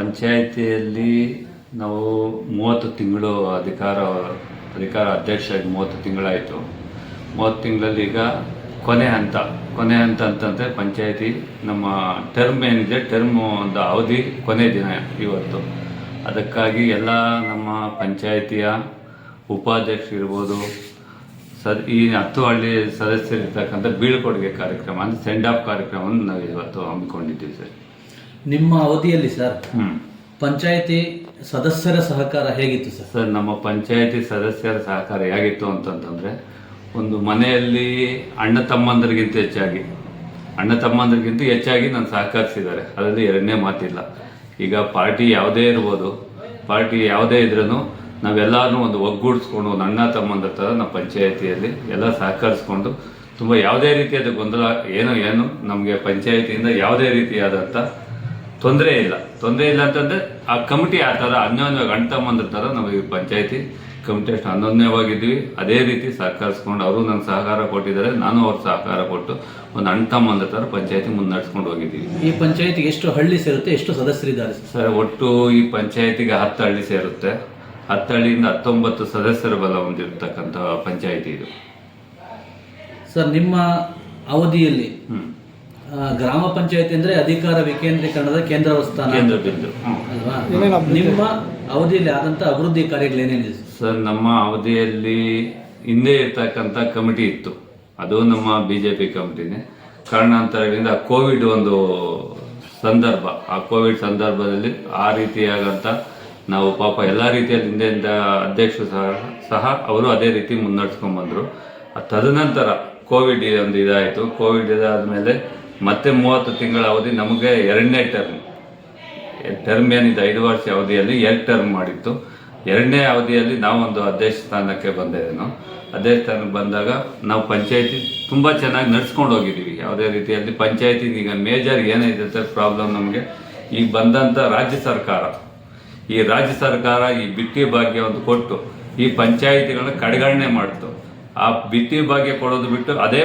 ಪಂಚಾಯಿತಿಯಲ್ಲಿ ನಾವು 30 ತಿಂಗಳು ಅಧಿಕಾರ ಅಧ್ಯಕ್ಷರಾಗಿ 30 ತಿಂಗಳಾಯಿತು. 30 ತಿಂಗಳಲ್ಲಿ ಈಗ ಕೊನೆ ಹಂತ ಅಂತಂದರೆ ಪಂಚಾಯಿತಿ ನಮ್ಮ ಟರ್ಮ್ ಏನಿದೆ, ಒಂದು ಅವಧಿ ಕೊನೆ ದಿನ ಇವತ್ತು. ಅದಕ್ಕಾಗಿ ಎಲ್ಲ ನಮ್ಮ ಪಂಚಾಯಿತಿಯ ಉಪಾಧ್ಯಕ್ಷರಿರ್ಬೋದು, ಈ 10 ಹಳ್ಳಿ ಸದಸ್ಯರಿರ್ತಕ್ಕಂಥ ಬೀಳ್ಕೊಡುಗೆ ಕಾರ್ಯಕ್ರಮ ಅಂದರೆ ಸೆಂಡ್ ಆಫ್ ಕಾರ್ಯಕ್ರಮವನ್ನು ನಾವು ಇವತ್ತು ಹಮ್ಮಿಕೊಂಡಿದ್ದೀವಿ ಸರ್. ನಿಮ್ಮ ಅವಧಿಯಲ್ಲಿ ಸರ್ ಪಂಚಾಯಿತಿ ಸದಸ್ಯರ ಸಹಕಾರ ಹೇಗಿತ್ತು ಸರ್? ಸರ್, ನಮ್ಮ ಪಂಚಾಯಿತಿ ಸದಸ್ಯರ ಸಹಕಾರ ಹೇಗಿತ್ತು ಅಂತಂತಂದರೆ, ಒಂದು ಮನೆಯಲ್ಲಿ ಅಣ್ಣ ತಮ್ಮಂದರಿಗಿಂತ ಹೆಚ್ಚಾಗಿ ನಾನು ಸಹಕರಿಸಿದ್ದಾರೆ. ಅದರಲ್ಲಿ ಎರಡನೇ ಮಾತಿಲ್ಲ. ಈಗ ಪಾರ್ಟಿ ಯಾವುದೇ ಇದ್ರೂ ನಾವೆಲ್ಲರೂ ಒಂದು ಒಗ್ಗೂಡಿಸ್ಕೊಂಡು ಒಂದು ಅಣ್ಣ ತಮ್ಮಂದ್ರ ಥರ ನಮ್ಮ ಪಂಚಾಯಿತಿಯಲ್ಲಿ ಎಲ್ಲ ಸಹಕರಿಸ್ಕೊಂಡು ತುಂಬ ಯಾವುದೇ ರೀತಿಯಾದ ಗೊಂದಲ ಏನು ನಮಗೆ ಪಂಚಾಯಿತಿಯಿಂದ ಯಾವುದೇ ರೀತಿಯಾದಂಥ ತೊಂದರೆ ಇಲ್ಲ ಅಂತಂದರೆ ಆ ಕಮಿಟಿ ಆ ಥರ ಅನ್ಯೋನ್ಯವಾಗಿ ಅಣ್ಣ ತಮ್ಮಂದ್ರ ಥರ ನಾವು ಈ ಪಂಚಾಯಿತಿ ಕಮಿಟಿ ಅಷ್ಟು ಅನ್ಯೋನ್ಯವಾಗಿದ್ದೀವಿ. ಅದೇ ರೀತಿ ಸಹಕರಿಸ್ಕೊಂಡು ಅವರು ನನಗೆ ಸಹಕಾರ ಕೊಟ್ಟಿದ್ದಾರೆ, ನಾನು ಅವ್ರ ಸಹಕಾರ ಕೊಟ್ಟು ಒಂದು ಅಣ್ಣ ತಮ್ಮಂದ್ರ ಥರ ಪಂಚಾಯಿತಿ ಮುನ್ನಡೆಸ್ಕೊಂಡು ಹೋಗಿದ್ದೀವಿ. ಈ ಪಂಚಾಯಿತಿಗೆ ಎಷ್ಟು ಹಳ್ಳಿ ಸೇರುತ್ತೆ, ಎಷ್ಟು ಸದಸ್ಯರಿದ್ದಾರೆ ಸರ್? ಒಟ್ಟು ಈ ಪಂಚಾಯಿತಿಗೆ 10 ಹಳ್ಳಿ ಸೇರುತ್ತೆ. 10 ಹಳ್ಳಿಯಿಂದ 19 ಸದಸ್ಯರ ಬಲ ಹೊಂದಿರತಕ್ಕಂಥ ಪಂಚಾಯಿತಿ ಇದು ಸರ್. ನಿಮ್ಮ ಅವಧಿಯಲ್ಲಿ ಗ್ರಾಮ ಪಂಚಾಯಿತಿ ಅಂದ್ರೆ ಅಧಿಕಾರ ವಿಕೇಂದ್ರೀಕರಣದ ಕೇಂದ್ರ ಸ್ಥಾನ ಅಲ್ವಾ? ನಿಮ್ಮ ಅವಧಿಯಲ್ಲಿ ಆದಂತ ಅಭಿವೃದ್ಧಿ ಕಾರ್ಯಗಳೇನೇನಿದೆ ಸರ್? ನಮ್ಮ ಅವಧಿಯಲ್ಲಿ ಹಿಂದೆ ಇರ್ತಕ್ಕಂಥ ಕಮಿಟಿ ಇತ್ತು, ಅದು ನಮ್ಮ BJP ಕಮಿಟಿನೇ. ಕಾರಣಾಂತರಗಳಿಂದ ಕೋವಿಡ್ ಒಂದು ಸಂದರ್ಭ, ಆ ಕೋವಿಡ್ ಸಂದರ್ಭದಲ್ಲಿ ಆ ರೀತಿಯಾಗಂತ ನಾವು ಪಾಪ ಎಲ್ಲ ರೀತಿಯಲ್ಲಿ ಹಿಂದೆಯಿಂದ ಅಧ್ಯಕ್ಷರು ಸಹ ಅವರು ಅದೇ ರೀತಿ ಮುನ್ನಡೆಸ್ಕೊಂಡ್ಬಂದರು. ತದನಂತರ ಕೋವಿಡ್ ಒಂದು ಇದಾಯಿತು. ಕೋವಿಡ್ ಇದಾದಮೇಲೆ ಮತ್ತೆ 30 ತಿಂಗಳ ಅವಧಿ ನಮಗೆ ಎರಡನೇ ಟರ್ಮ್ ಏನಿದೆ 5 ವರ್ಷ ಅವಧಿಯಲ್ಲಿ 2 ಟರ್ಮ್ ಮಾಡಿತ್ತು. ಎರಡನೇ ಅವಧಿಯಲ್ಲಿ ನಾವೊಂದು ಅಧ್ಯಕ್ಷ ಸ್ಥಾನಕ್ಕೆ ಬಂದಿದ್ದೇನು. ಅಧ್ಯಕ್ಷ ಸ್ಥಾನಕ್ಕೆ ಬಂದಾಗ ನಾವು ಪಂಚಾಯಿತಿ ತುಂಬ ಚೆನ್ನಾಗಿ ನಡ್ಸ್ಕೊಂಡು ಹೋಗಿದ್ದೀವಿ. ಯಾವುದೇ ರೀತಿಯಲ್ಲಿ ಪಂಚಾಯಿತಿ ಈಗ ಮೇಜರ್ ಏನಿದೆ ಸರ್ ಪ್ರಾಬ್ಲಮ್ ನಮಗೆ, ಈಗ ಬಂದಂಥ ರಾಜ್ಯ ಸರ್ಕಾರ ಈ ಬಿಟ್ಟಿ ಭಾಗ್ಯ ಒಂದು ಕೊಟ್ಟು ಈ ಪಂಚಾಯಿತಿಗಳನ್ನ ಕಡೆಗಣನೆ ಮಾಡ್ತು. ಆ ಬಿಟ್ಟಿ ಭಾಗ್ಯ ಕೊಡೋದು ಬಿಟ್ಟು ಅದೇ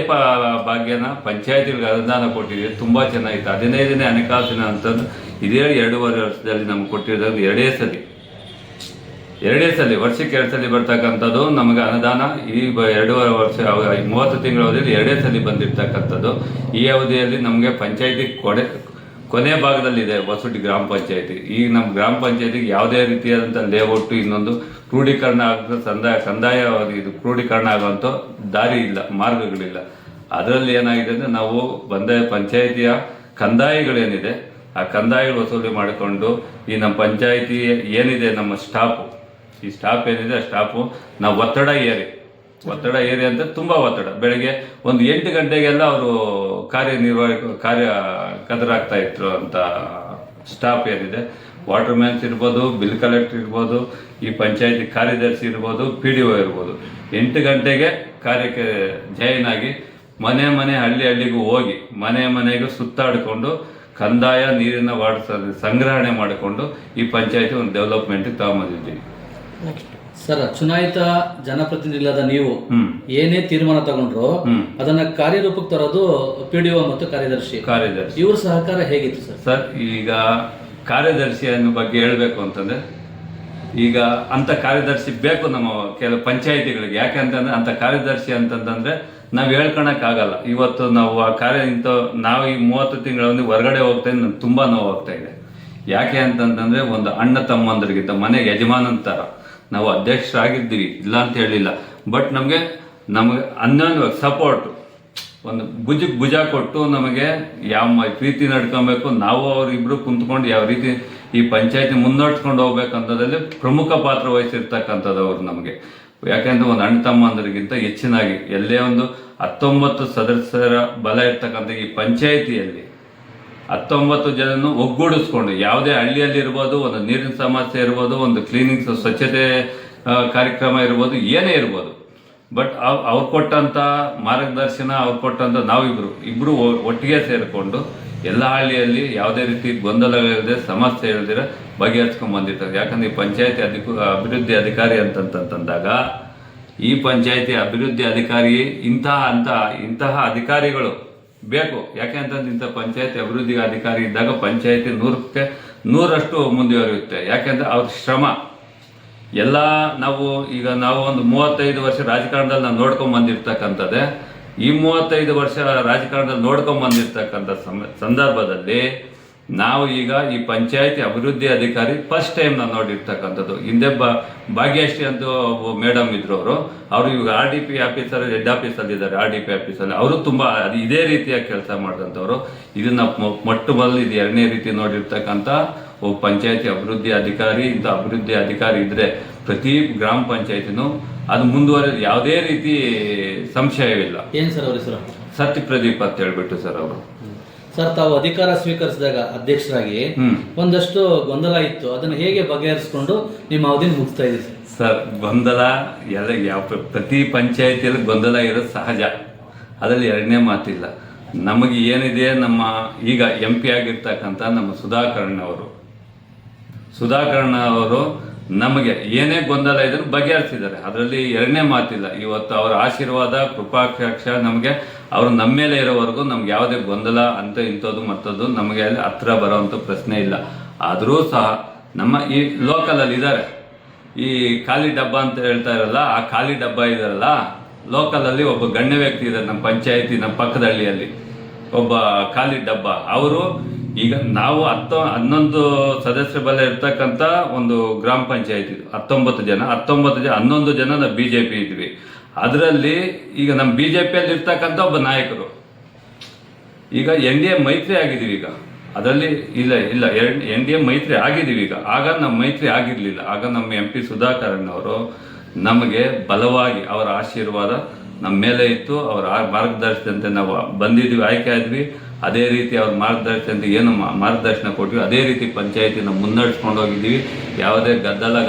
ಭಾಗ್ಯನ ಪಂಚಾಯಿತಿಗಳಿಗೆ ಅನುದಾನ ಕೊಟ್ಟಿದ್ದೀವಿ. ತುಂಬ ಚೆನ್ನಾಗಿತ್ತು. 15ನೇ ಹಣಕಾಸಿನ ಅಂತಂದು ಇದೇ 2.5 ವರ್ಷದಲ್ಲಿ ನಮ್ಗೆ ಕೊಟ್ಟಿರೋದು ಎರಡೇ ಸಲ ವರ್ಷಕ್ಕೆ 2 ಸಲ ಬರ್ತಕ್ಕಂಥದ್ದು ನಮಗೆ ಅನುದಾನ. ಈ 2.5 ವರ್ಷ 30 ತಿಂಗಳ ಅವಧಿಯಲ್ಲಿ 2 ಸಲ ಬಂದಿರ್ತಕ್ಕಂಥದ್ದು. ಈ ಅವಧಿಯಲ್ಲಿ ನಮಗೆ ಪಂಚಾಯಿತಿ ಕೊನೆ ಭಾಗದಲ್ಲಿದೆ ಹೊಸಟಿ ಗ್ರಾಮ ಪಂಚಾಯಿತಿ. ಈಗ ನಮ್ಮ ಗ್ರಾಮ ಪಂಚಾಯಿತಿಗೆ ಯಾವುದೇ ರೀತಿಯಾದಂಥ ಲೇಔಟು ಇನ್ನೊಂದು ಕ್ರೋಢೀಕರಣ ಕಂದಾಯ ಇದು ಕ್ರೋಢೀಕರಣ ಆಗುವಂಥ ದಾರಿ ಇಲ್ಲ, ಮಾರ್ಗಗಳಿಲ್ಲ. ಅದರಲ್ಲಿ ಏನಾಗಿದೆ ಅಂದರೆ ನಾವು ಪಂಚಾಯಿತಿಯ ಕಂದಾಯಗಳೇನಿದೆ ಆ ಕಂದಾಯಗಳು ವಸೂಲಿ ಮಾಡಿಕೊಂಡು ಈ ನಮ್ಮ ಪಂಚಾಯಿತಿ ಏನಿದೆ ನಮ್ಮ ಈ ಸ್ಟಾಫ್ ಏನಿದೆ ಆ ಸ್ಟಾಫು ನಾವು ಒತ್ತಡ ಏರಿ ಅಂತ ತುಂಬ ಒತ್ತಡ. ಬೆಳಗ್ಗೆ ಒಂದು 8 ಗಂಟೆಗೆಲ್ಲ ಅವರು ಕದರಾಗ್ತಾ ಇದ್ರು ಅಂತ ಸ್ಟಾಫ್ ಏನಿದೆ, ವಾಟರ್ ಮ್ಯಾನ್ಸ್ ಇರ್ಬೋದು, ಬಿಲ್ ಕಲೆಕ್ಟರ್ ಇರ್ಬೋದು, ಈ ಪಂಚಾಯತಿ ಕಾರ್ಯದರ್ಶಿ ಇರ್ಬೋದು, PDO ಇರ್ಬೋದು, 8 ಗಂಟೆಗೆ ಕಾರ್ಯಕ್ಕೆ ಜಾಯಿನ್ ಆಗಿ ಮನೆ ಹಳ್ಳಿಗೂ ಹೋಗಿ ಮನೆಗೂ ಸುತ್ತಾಡಿಕೊಂಡು ಕಂದಾಯ ನೀರಿನ ಸಂಗ್ರಹಣೆ ಮಾಡಿಕೊಂಡು ಈ ಪಂಚಾಯತಿ ಒಂದು ಡೆವಲಪ್ಮೆಂಟ್ಗೆ ತಗೊಂಬಂದಿದ್ದೀವಿ ಸರ್. ಚುನಾಯಿತ ಜನಪ್ರತಿನಿಧಿಗಳಾದ ನೀವು ಏನೇ ತೀರ್ಮಾನ ತಗೊಂಡ್ರು ಅದನ್ನ ಕಾರ್ಯರೂಪಕ್ಕೆ ತರೋದು PDO ಮತ್ತು ಕಾರ್ಯದರ್ಶಿ ಇವ್ರ ಸಹಕಾರ ಹೇಗಿತ್ತು ಸರ್? ಸರ್, ಈಗ ಕಾರ್ಯದರ್ಶಿಯ ಬಗ್ಗೆ ಹೇಳಬೇಕು ಅಂತಂದ್ರೆ, ಈಗ ಅಂತ ಕಾರ್ಯದರ್ಶಿ ಬೇಕು ನಮ್ಮ ಕೆಲವು ಪಂಚಾಯಿತಿಗಳಿಗೆ. ಯಾಕೆಂತಂದ್ರೆ ಅಂತ ಕಾರ್ಯದರ್ಶಿ ಅಂತಂದ್ರೆ ನಾವು ಹೇಳ್ಕೊಳಕ್ಕಾಗಲ್ಲ. ಇವತ್ತು ನಾವು ಆ ನಾವು ಈ 30 ತಿಂಗಳಲ್ಲಿ ಹೊರಗಡೆ ಹೋಗ್ತಾ ಇದ್ರೆ ನಮ್ಗೆ ತುಂಬಾ ನೋವಾಗ್ತಾ ಇದೆ. ಯಾಕೆ ಅಂತಂತಂದ್ರೆ ಒಂದು ಅಣ್ಣ ತಮ್ಮಂದ್ರಿಗಿಂತ ಮನೆ ಯಜಮಾನನ ಥರ ನಾವು ಅಧ್ಯಕ್ಷರಾಗಿದ್ದೀವಿ, ಇಲ್ಲ ಅಂತ ಹೇಳಿಲ್ಲ. ಬಟ್ ನಮಗೆ ಅನ್ಯೋನ್ಯವಾಗಿ ಸಪೋರ್ಟು, ಒಂದು ಭುಜ ಕೊಟ್ಟು ನಮಗೆ ಯಾವ ಪ್ರೀತಿ ನಡ್ಕೊಬೇಕು, ನಾವು ಅವರಿಬ್ಬರು ಕುಂತ್ಕೊಂಡು ಯಾವ ರೀತಿ ಈ ಪಂಚಾಯತಿ ಮುನ್ನಡೆಸ್ಕೊಂಡು ಹೋಗ್ಬೇಕಂತದ್ರಲ್ಲಿ ಪ್ರಮುಖ ಪಾತ್ರ ವಹಿಸಿರ್ತಕ್ಕಂಥದ್ದು ಅವರು ನಮಗೆ. ಯಾಕೆಂದ್ರೆ ಒಂದು ಅಣ್ಣ ತಮ್ಮಂದರಿಗಿಂತ ಹೆಚ್ಚಿನಾಗಿ ಎಲ್ಲೇ ಒಂದು 19 ಸದಸ್ಯರ ಬಲ ಇರ್ತಕ್ಕಂಥ ಈ ಪಂಚಾಯಿತಿಯಲ್ಲಿ 19 ಜನನು ಒಗ್ಗೂಡಿಸ್ಕೊಂಡು ಯಾವುದೇ ಹಳ್ಳಿಯಲ್ಲಿ ಇರ್ಬೋದು, ಒಂದು ನೀರಿನ ಸಮಸ್ಯೆ ಇರ್ಬೋದು, ಒಂದು ಕ್ಲೀನಿಂಗ್ ಸ್ವಚ್ಛತೆ ಕಾರ್ಯಕ್ರಮ ಇರ್ಬೋದು, ಏನೇ ಇರ್ಬೋದು, ಬಟ್ ಅವ್ರು ಕೊಟ್ಟಂಥ ಮಾರ್ಗದರ್ಶನ, ಅವ್ರು ಕೊಟ್ಟಂಥ ನಾವಿಬ್ರು ಒಟ್ಟಿಗೆ ಸೇರಿಕೊಂಡು ಎಲ್ಲ ಹಳ್ಳಿಯಲ್ಲಿ ಯಾವುದೇ ರೀತಿ ಗೊಂದಲವಿಲ್ಲದೆ ಸಮಸ್ಯೆ ಇಲ್ಲದಿರ ಬಗೆಹರಿಸ್ಕೊಂಡು ಬಂದಿರ್ತಾರೆ. ಯಾಕಂದ್ರೆ ಈ ಪಂಚಾಯತಿ ಅಭಿವೃದ್ಧಿ ಅಧಿಕಾರಿ ಅಂತಂದಾಗ ಈ ಪಂಚಾಯತಿ ಅಭಿವೃದ್ಧಿ ಅಧಿಕಾರಿ ಇಂತಹ ಅಧಿಕಾರಿಗಳು ಬೇಕು. ಯಾಕೆ ಅಂತಂದ್ರೆ ಇಂಥ ಪಂಚಾಯತಿ ಅಭಿವೃದ್ಧಿ ಅಧಿಕಾರಿ ಇದ್ದಾಗ ಪಂಚಾಯತಿ 100ಕ್ಕೆ 100ರಷ್ಟು ಮುಂದುವರಿಯುತ್ತೆ. ಯಾಕೆಂದ್ರೆ ಅವ್ರ ಶ್ರಮ ಎಲ್ಲ ನಾವು ಒಂದು 35 ವರ್ಷ ರಾಜಕಾರಣದಲ್ಲಿ ನಾವು ನೋಡ್ಕೊಂಡ್ ಬಂದಿರ್ತಕ್ಕಂಥದ್ದೇ. ಈ 35 ವರ್ಷ ರಾಜಕಾರಣದಲ್ಲಿ ನೋಡ್ಕೊಂಡ್ ಬಂದಿರ್ತಕ್ಕಂಥ ಸಂದರ್ಭದಲ್ಲಿ ನಾವು ಈಗ ಈ ಪಂಚಾಯತಿ ಅಭಿವೃದ್ಧಿ ಅಧಿಕಾರಿ ಫಸ್ಟ್ ಟೈಮ್ ನಾನು ನೋಡಿರ್ತಕ್ಕಂಥದ್ದು. ಹಿಂದೆ ಭಾಗ್ಯಶ್ರೀ ಅಂತ ಮೇಡಮ್ ಇದ್ರು, ಅವರು ಇವಾಗ RDP ಆಫೀಸರ್ ಹೆಡ್ ಆಫೀಸಲ್ಲಿ ಇದ್ದಾರೆ. RDP ಆಫೀಸಲ್ಲಿ ಅವರು ತುಂಬ ಇದೇ ರೀತಿಯಾಗಿ ಕೆಲಸ ಮಾಡಿದಂಥವ್ರು. ಇದನ್ನ ಮೊಟ್ಟ ಮೊದಲು ಇದು 2ನೇ ರೀತಿ ನೋಡಿರ್ತಕ್ಕಂಥ ಪಂಚಾಯತಿ ಅಭಿವೃದ್ಧಿ ಅಧಿಕಾರಿ. ಇಂಥ ಅಭಿವೃದ್ಧಿ ಅಧಿಕಾರಿ ಇದ್ರೆ ಪ್ರತಿ ಗ್ರಾಮ ಪಂಚಾಯತಿನೂ ಅದು ಮುಂದುವರೆದು ಯಾವುದೇ ರೀತಿ ಸಂಶಯವಿಲ್ಲ. ಏನ್ ಸರ್ ಅವ್ರ ಹೆಸರು? ಸತ್ಯಪ್ರದೀಪ್ ಅಂತ ಹೇಳ್ಬಿಟ್ಟು ಸರ್ ಅವರು. ಸರ್, ತಾವು ಅಧಿಕಾರ ಸ್ವೀಕರಿಸಿದಾಗ ಅಧ್ಯಕ್ಷರಾಗಿ ಒಂದಷ್ಟು ಗೊಂದಲ ಇತ್ತು, ಅದನ್ನು ಹೇಗೆ ಬಗೆಹರಿಸಿಕೊಂಡು ನಿಮ್ಮ ಅವಧಿನ ಮುಗಿಸ್ತಾ ಇದ್ದೀರಿ ಸರ್? ಗೊಂದಲ ಪ್ರತಿ ಪಂಚಾಯತಿಯಲ್ಲಿ ಗೊಂದಲ ಇರೋದು ಸಹಜ, ಅದರಲ್ಲಿ 2ನೇ ಮಾತಿಲ್ಲ. ನಮಗೆ ಏನಿದೆ, ನಮ್ಮ ಈಗ MP ಆಗಿರ್ತಕ್ಕಂಥ ನಮ್ಮ ಸುಧಾಕರಣ್ಣ ಅವರು ನಮಗೆ ಏನೇ ಗೊಂದಲ ಇದನ್ನು ಬಗೆಹರಿಸಿದ್ದಾರೆ, ಅದರಲ್ಲಿ 2ನೇ ಮಾತಿಲ್ಲ. ಇವತ್ತು ಅವರ ಆಶೀರ್ವಾದ ಕೃಪಾಕಟಾಕ್ಷ ನಮಗೆ, ಅವರು ನಮ್ಮ ಮೇಲೆ ಇರೋವರೆಗೂ ನಮ್ಗೆ ಯಾವುದೇ ಗೊಂದಲ ಅಂತ ಇಂಥದ್ದು ಮತ್ತದ್ದು ನಮಗೆ ಅಲ್ಲಿ ಹತ್ರ ಬರೋವಂಥ ಪ್ರಶ್ನೆ ಇಲ್ಲ. ಆದರೂ ಸಹ ನಮ್ಮ ಈ ಲೋಕಲಲ್ಲಿ ಇದ್ದಾರೆ, ಈ ಖಾಲಿ ಡಬ್ಬ ಅಂತ ಹೇಳ್ತಾ ಇರಲ್ಲ, ಆ ಖಾಲಿ ಡಬ್ಬ ಇದಾರಲ್ಲ ಲೋಕಲಲ್ಲಿ ಒಬ್ಬ ಗಣ್ಯ ವ್ಯಕ್ತಿ ಇದ್ದಾರೆ ನಮ್ಮ ಪಂಚಾಯತಿ, ನಮ್ಮ ಪಕ್ಕದ ಹಳ್ಳಿಯಲ್ಲಿ ಒಬ್ಬ ಖಾಲಿ ಡಬ್ಬ. ಅವರು ಈಗ ನಾವು 11 ಸದಸ್ಯರ ಬಲ ಇರ್ತಕ್ಕಂಥ ಒಂದು ಗ್ರಾಮ ಪಂಚಾಯತಿ, 19 ಜನ 11 ಜನ ನಾವು BJP ಇದ್ವಿ. ಅದರಲ್ಲಿ ಈಗ ನಮ್ಮ BJPಯಲ್ಲಿ ಇರ್ತಕ್ಕಂಥ ಒಬ್ಬ ನಾಯಕರು ಈಗ NDA ಮೈತ್ರಿ ಆಗಿದ್ದೀವಿ. ಈಗ ಅದರಲ್ಲಿ ಇಲ್ಲ NDA ಮೈತ್ರಿ ಆಗಿದ್ದೀವಿ. ಈಗ ಆಗ ನಮ್ಮ ಮೈತ್ರಿ ಆಗಿರಲಿಲ್ಲ. ಆಗ ನಮ್ಮ MP ಸುಧಾಕರಣ್ಣ ಅವರು ನಮಗೆ ಬಲವಾಗಿ ಅವರ ಆಶೀರ್ವಾದ ನಮ್ಮ ಮೇಲೆ ಇತ್ತು. ಅವರ ಮಾರ್ಗದರ್ಶನದಂತೆ ನಾವು ಬಂದಿದ್ವಿ, ಆಯ್ಕೆ ಆದ್ವಿ. ಅದೇ ರೀತಿ ಅವ್ರ ಮಾರ್ಗದರ್ಶನದ ಏನು ಮಾರ್ಗದರ್ಶನ ಕೊಟ್ವಿ, ಅದೇ ರೀತಿ ಪಂಚಾಯತಿನ ಮುನ್ನಡೆಸ್ಕೊಂಡು ಹೋಗಿದ್ದೀವಿ. ಯಾವುದೇ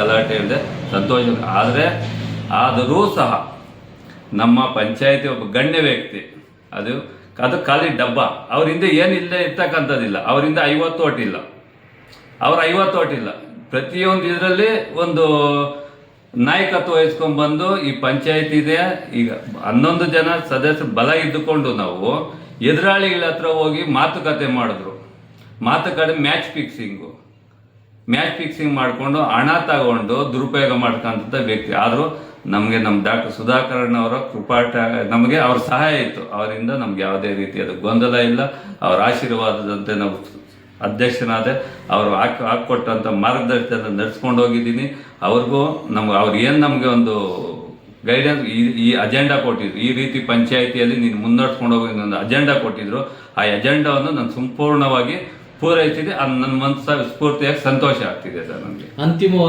ಗಲಾಟೆ ಇಲ್ಲದೆ ಸಂತೋಷ. ಆದರೂ ಸಹ ನಮ್ಮ ಪಂಚಾಯತಿ ಒಬ್ಬ ಗಣ್ಯ ವ್ಯಕ್ತಿ, ಅದು ಖಾಲಿ ಡಬ್ಬ, ಅವರಿಂದ ಏನಿಲ್ಲ ಇರ್ತಕ್ಕಂಥದ್ದಿಲ್ಲ. ಅವರಿಂದ 50 ಓಟ್ ಇಲ್ಲ, ಅವ್ರ 50 ಓಟ್ ಇಲ್ಲ. ಪ್ರತಿಯೊಂದು ಇದರಲ್ಲಿ ಒಂದು ನಾಯಕತ್ವ ವಹಿಸ್ಕೊಂಡ್ಬಂದು ಈ ಪಂಚಾಯತಿ ಇದೆ. ಈಗ 11 ಜನ ಸದಸ್ಯರು ಬಲ ಇದ್ದುಕೊಂಡು ನಾವು ಎದುರಾಳಿಗಳ ಹತ್ರ ಹೋಗಿ ಮಾತುಕತೆ ಮಾಡಿದ್ರು. ಮಾತುಕತೆ ಮ್ಯಾಚ್ ಫಿಕ್ಸಿಂಗ್ ಮಾಡಿಕೊಂಡು ಹಣ ತಗೊಂಡು ದುರುಪಯೋಗ ಮಾಡ್ಕೊಂತ ವ್ಯಕ್ತಿ. ಆದರೂ ನಮಗೆ ನಮ್ಮ ಡಾಕ್ಟರ್ ಸುಧಾಕರಣ್ಣ ಅವರ ನಮಗೆ ಅವ್ರ ಸಹಾಯ ಇತ್ತು. ಅವರಿಂದ ನಮ್ಗೆ ಯಾವುದೇ ರೀತಿಯಾದ ಗೊಂದಲ ಇಲ್ಲ. ಅವರ ಆಶೀರ್ವಾದದಂತೆ ನಾವು ಅಧ್ಯಕ್ಷನಾದೆ. ಅವರು ಹಾಕ್ಕೊಟ್ಟಂಥ ಮಾರ್ಗದರ್ಶನ ನಡೆಸ್ಕೊಂಡು ಹೋಗಿದ್ದೀನಿ. ಅವ್ರಿಗೂ ಅವ್ರು ಏನು ನಮಗೆ ಒಂದು ಗೈಡೆನ್ಸ್, ಈ ಅಜೆಂಡಾ ಕೊಟ್ಟಿದ್ರು, ಈ ರೀತಿ ಪಂಚಾಯಿತಿಯಲ್ಲಿ ನೀನು ಮುನ್ನಡೆಸ್ಕೊಂಡು ಹೋಗಿ ಒಂದು ಅಜೆಂಡಾ ಕೊಟ್ಟಿದ್ರು. ಆ ಅಜೆಂಡಾವನ್ನು ನಾನು ಸಂಪೂರ್ಣವಾಗಿ ಪೂರೈಸಿದೆ. ನನ್ನ ಮನಸ್ಸು ಸ್ಫೂರ್ತಿಯಾಗಿ ಸಂತೋಷ ಆಗ್ತಿದೆ ಸರ್ ನನಗೆ. ಅಂತಿಮವಾಗಿ